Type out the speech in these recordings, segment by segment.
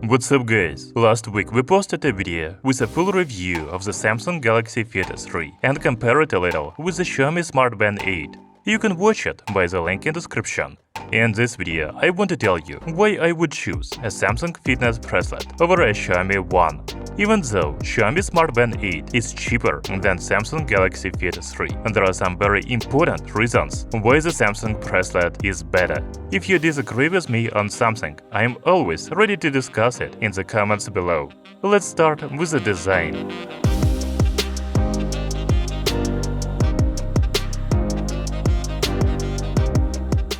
What's up guys? Last week we posted a video with a full review of the Samsung Galaxy Fit 3 and compare it a little with the Xiaomi Smart Band 8. You can watch it by the link in description. In this video, I want to tell you why I would choose a Samsung Fitness bracelet over a Xiaomi One. Even though Xiaomi Smart Band 8 is cheaper than Samsung Galaxy Fit 3, there are some very important reasons why the Samsung bracelet is better. If you disagree with me on something, I am always ready to discuss it in the comments below. Let's start with the design.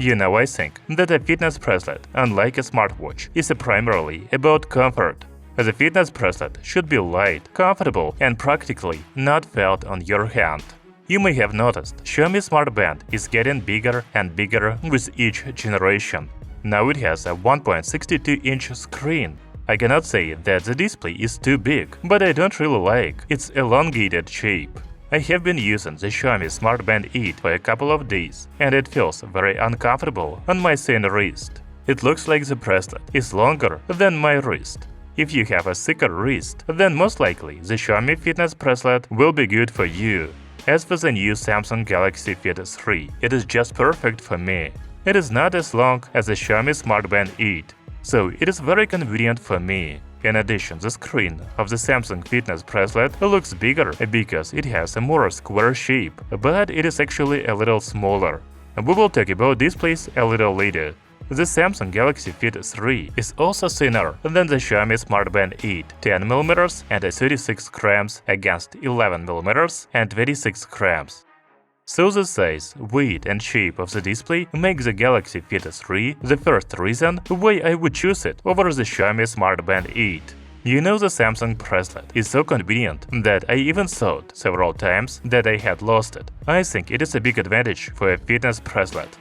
I think that a fitness bracelet, unlike a smartwatch, is primarily about comfort. The fitness bracelet should be light, comfortable, and practically not felt on your hand. You may have noticed Xiaomi Smart Band is getting bigger and bigger with each generation. Now it has a 1.62-inch screen. I cannot say that the display is too big, but I don't really like its elongated shape. I have been using the Xiaomi Smart Band 8 for a couple of days, and it feels very uncomfortable on my thin wrist. It looks like the bracelet is longer than my wrist. If you have a thicker wrist, then most likely the Xiaomi Fitness bracelet will be good for you. As for the new Samsung Galaxy Fit 3, it is just perfect for me. It is not as long as the Xiaomi Smart Band 8, so it is very convenient for me. In addition, the screen of the Samsung Fitness bracelet looks bigger because it has a more square shape, but it is actually a little smaller. We will talk about displays a little later. The Samsung Galaxy Fit 3 is also thinner than the Xiaomi Smart Band 8, 10mm and 36 grams against 11mm and 26 grams. So the size, weight and shape of the display make the Galaxy Fit 3 the first reason why I would choose it over the Xiaomi Smart Band 8. The Samsung bracelet is so convenient that I even thought several times that I had lost it. I think it is a big advantage for a fitness bracelet.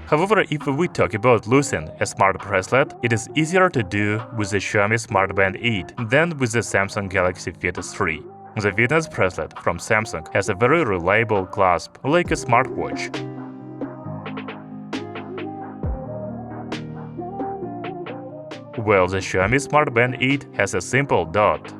However, if we talk about losing a smart bracelet, it is easier to do with the Xiaomi Smart Band 8 than with the Samsung Galaxy Fit 3. The fitness bracelet from Samsung has a very reliable clasp, like a smartwatch. While the Xiaomi Smart Band 8 has a simple dot.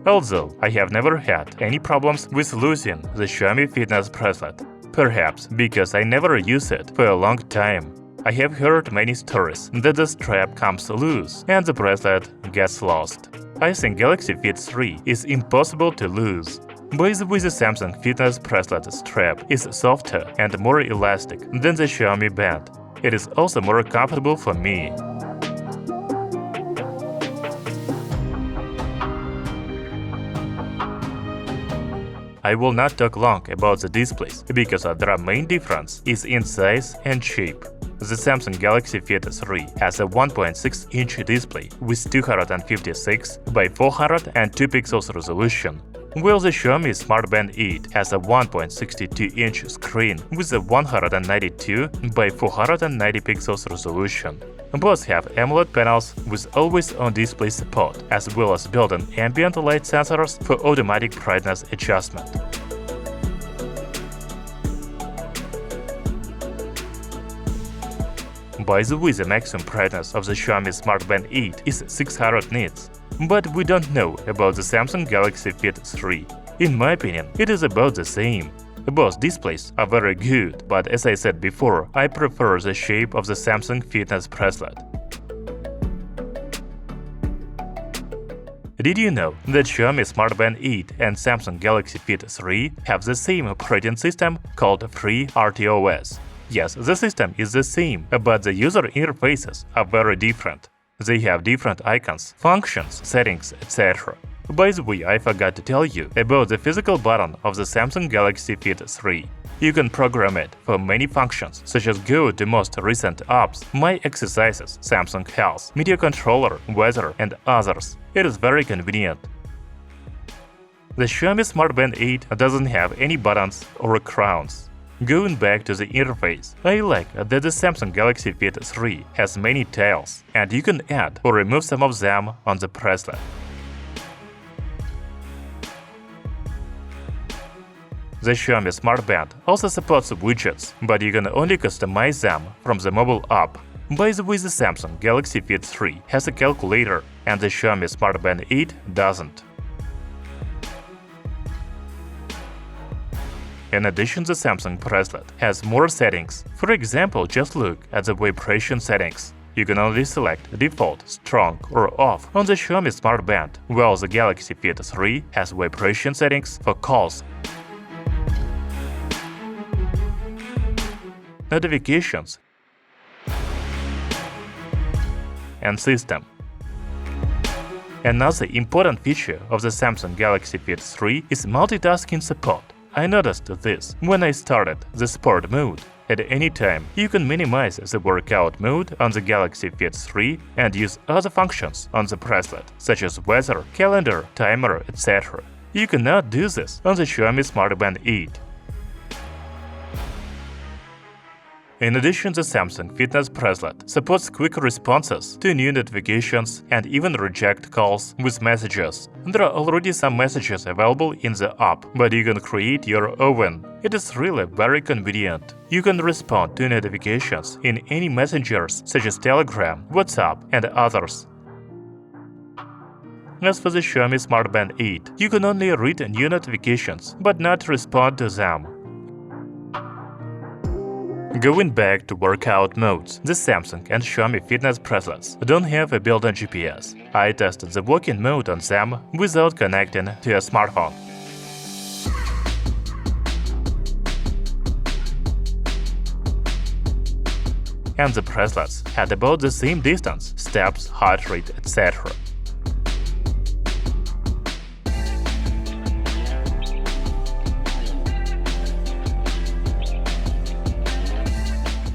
Although I have never had any problems with losing the Xiaomi fitness bracelet, perhaps because I never use it for a long time. I have heard many stories that the strap comes loose and the bracelet gets lost. I think Galaxy Fit 3 is impossible to lose. But with the Samsung Fitness bracelet strap is softer and more elastic than the Xiaomi Band. It is also more comfortable for me. I will not talk long about the displays because their main difference is in size and shape. The Samsung Galaxy Fit 3 has a 1.6-inch display with 256 by 402 pixels resolution, while the Xiaomi Smart Band 8 has a 1.62-inch screen with a 192 by 490 pixels resolution. Both have AMOLED panels with always-on display support, as well as built-in ambient light sensors for automatic brightness adjustment. By the way, the maximum brightness of the Xiaomi Smart Band 8 is 600 nits, but we don't know about the Samsung Galaxy Fit 3. In my opinion, it is about the same. Both displays are very good, but as I said before, I prefer the shape of the Samsung Fitness bracelet. Did you know that Xiaomi Smart Band 8 and Samsung Galaxy Fit 3 have the same operating system called FreeRTOS? Yes, the system is the same, but the user interfaces are very different. They have different icons, functions, settings, etc. By the way, I forgot to tell you about the physical button of the Samsung Galaxy Fit 3. You can program it for many functions, such as go to most recent apps, My Exercises, Samsung Health, Media Controller, Weather, and others. It is very convenient. The Xiaomi Smart Band 8 doesn't have any buttons or crowns. Going back to the interface, I like that the Samsung Galaxy Fit 3 has many tiles, and you can add or remove some of them on the bracelet. The Xiaomi Smart Band also supports widgets, but you can only customize them from the mobile app. By the way, the Samsung Galaxy Fit 3 has a calculator, and the Xiaomi Smart Band 8 doesn't. In addition, the Samsung bracelet has more settings. For example, just look at the vibration settings. You can only select default, strong, or off on the Xiaomi Smart Band, while the Galaxy Fit 3 has vibration settings for calls, notifications, and system. Another important feature of the Samsung Galaxy Fit 3 is multitasking support. I noticed this when I started the sport mode. At any time, you can minimize the workout mode on the Galaxy Fit 3 and use other functions on the bracelet, such as weather, calendar, timer, etc. You cannot do this on the Xiaomi Smart Band 8. In addition, the Samsung Fitness bracelet supports quick responses to new notifications and even reject calls with messages. There are already some messages available in the app, but you can create your own. It is really very convenient. You can respond to notifications in any messengers such as Telegram, WhatsApp, and others. As for the Xiaomi Smart Band 8, you can only read new notifications, but not respond to them. Going back to workout modes, the Samsung and Xiaomi fitness bracelets don't have a built-in GPS. I tested the walking mode on them without connecting to a smartphone. And the bracelets had about the same distance, steps, heart rate, etc.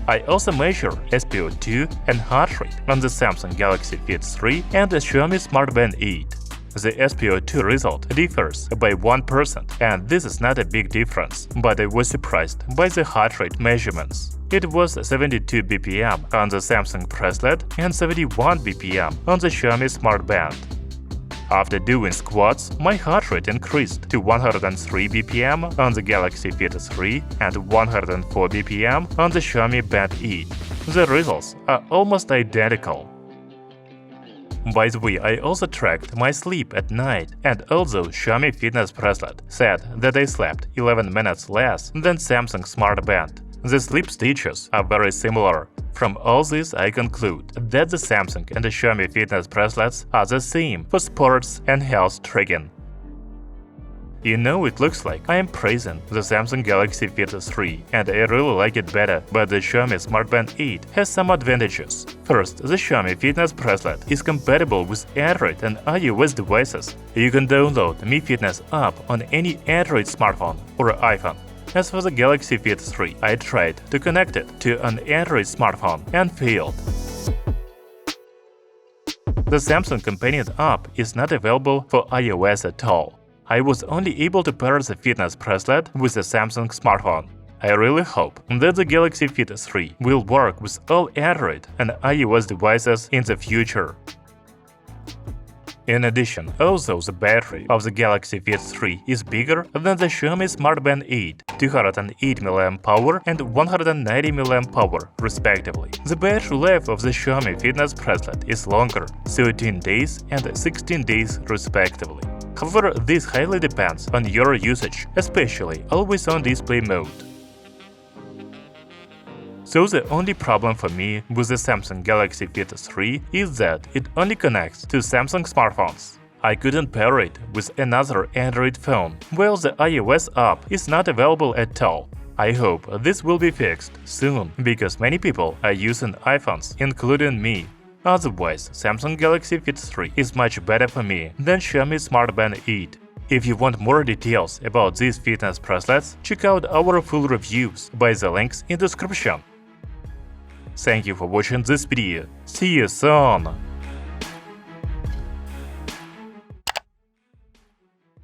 I also measure SpO2 and heart rate on the Samsung Galaxy Fit 3 and the Xiaomi Smart Band 8. The SpO2 result differs by 1%, and this is not a big difference, but I was surprised by the heart rate measurements. It was 72 BPM on the Samsung bracelet and 71 BPM on the Xiaomi Smart Band. After doing squats, my heart rate increased to 103 BPM on the Galaxy Fit 3 and 104 BPM on the Xiaomi Band 8. The results are almost identical. By the way, I also tracked my sleep at night, and although Xiaomi Fitness Bracelet said that I slept 11 minutes less than Samsung Smart Band, the sleep stages are very similar. From all this, I conclude that the Samsung and the Xiaomi fitness bracelets are the same for sports and health tracking. You know, it looks like I am praising the Samsung Galaxy Fit 3, and I really like it better, but the Xiaomi Smart Band 8 has some advantages. First, the Xiaomi fitness bracelet is compatible with Android and iOS devices. You can download Mi Fitness app on any Android smartphone or iPhone. As for the Galaxy Fit 3, I tried to connect it to an Android smartphone and failed. The Samsung companion app is not available for iOS at all. I was only able to pair the fitness bracelet with the Samsung smartphone. I really hope that the Galaxy Fit 3 will work with all Android and iOS devices in the future. In addition, also the battery of the Galaxy Fit 3 is bigger than the Xiaomi Smart Band 8, 208 mAh and 190 mAh respectively. The battery life of the Xiaomi fitness bracelet is longer, 13 days and 16 days respectively. However, this highly depends on your usage, especially always-on display mode. So the only problem for me with the Samsung Galaxy Fit 3 is that it only connects to Samsung smartphones. I couldn't pair it with another Android phone, while the iOS app is not available at all. I hope this will be fixed soon, because many people are using iPhones, including me. Otherwise, Samsung Galaxy Fit 3 is much better for me than Xiaomi Smart Band 8. If you want more details about these fitness bracelets, check out our full reviews by the links in the description. Thank you for watching this video. See you soon!